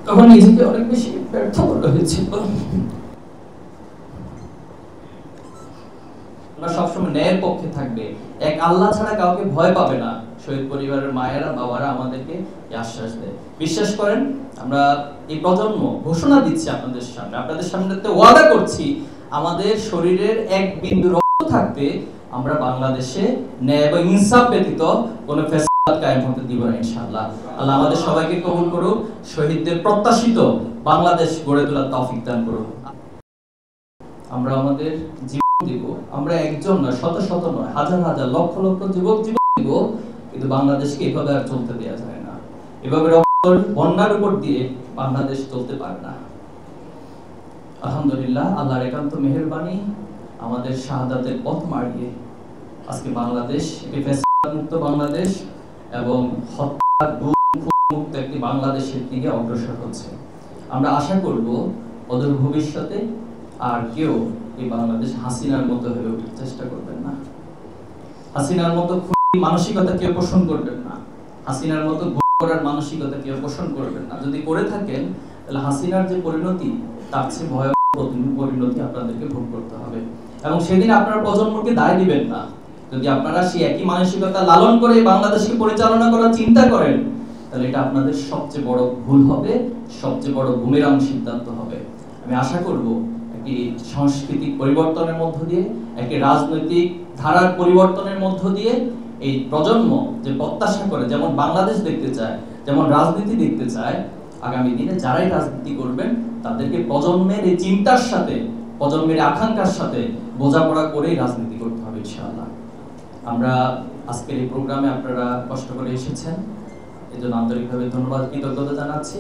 তখন নিজেকে অনেক বেশি ব্যর্থ মনে হয়েছিল। আমরা সবসময় ন্যায়ের পক্ষে থাকবে, এক আল্লাহ ছাড়া কাউকে ভয় পাবে না। শহীদ পরিবারের মায়েরা বাবারা আমাদেরকে আশ্বাস দেয়। বিশ্বাস করেন, আমরা এই প্রজন্ম ঘোষণা দিচ্ছি আপনাদের সামনে ওয়াদা করছি, আমাদের শরীরের এক বিন্দু রক্ত থাকতে আমরা বাংলাদেশে ন্যায় এবং ইনসাফ ব্যতীত কোনো ফ্যাসিবাদ কায়েম হতে দিব না ইনশাআল্লাহ। আল্লাহ আমাদের সবাইকে কবুল করুক, শহীদদের প্রত্যাশিত বাংলাদেশ গড়ে তোলার তৌফিক দান করুন। আমরা আমাদের জীবন দিব, আমরা একজন নয়, শত শত নয়, হাজার হাজার লক্ষ লক্ষ যুবক জীবন দিব, কিন্তু বাংলাদেশকে এভাবে আর চলতে দেওয়া যায় না। এভাবে রক্তের বন্যার উপর দিয়ে বাংলাদেশ চলতে পারে না। আলহামদুলিল্লাহ, আল্লাহর একান্ত মেহেরবানি, আমাদের শাহাদাতের পথ মারিয়ে আজকে বাংলাদেশ একটি ফ্যাসিবাদ মুক্ত বাংলাদেশ এবং হত্যা মুক্ত একটি বাংলাদেশের দিকে অগ্রসর হচ্ছে। আমরা আশা করব অদূর ভবিষ্যতে আর কেউ এই বাংলাদেশ হাসিনার মতো হয়ে ওঠার চেষ্টা করবেন না। হাসিনার মতো মানসিকতা কেউ পোষণ করবেন না। হাসিনার মতো করার মানসিকতা কেউ পোষণ করবেন না। যদি করে থাকেন তাহলে হাসিনার যে পরিণতি, তার চেয়ে ভয়াবহ পরিণতি আপনাদেরকে ভোগ করতে হবে। এবং সেদিন আপনারা প্রজন্মকে দায় দিবেন না। যদি আপনারা সেই একই মানসিকতা লালন করে বাংলাদেশকে পরিচালনা করার চিন্তা করেন, তাহলে এটা আপনাদের সবচেয়ে বড় ভুল হবে, সবচেয়ে বড় বুমেরাং সিদ্ধান্ত হবে। আমি আশা করব একটি সাংস্কৃতিক পরিবর্তনের মধ্য দিয়ে, একটি রাজনৈতিক ধারার পরিবর্তনের মধ্য দিয়ে এই প্রজন্ম যে প্রত্যাশা করে, যেমন বাংলাদেশ দেখতে চায়, যেমন রাজনীতি দেখতে চায়, আগামী দিনে যারাই রাজনীতি করবেন তাদেরকে প্রজন্মের এই চিন্তার সাথে, প্রজন্মের আকাঙ্ক্ষার সাথে বোঝাপড়া করেই রাজনীতি করতে হবে ইনশাআল্লাহ। আমরা আজকের এই প্রোগ্রামে আপনারা কষ্ট করে এসেছেন, এজন্য আন্তরিকভাবে ধন্যবাদ, কৃতজ্ঞতা জানাচ্ছি।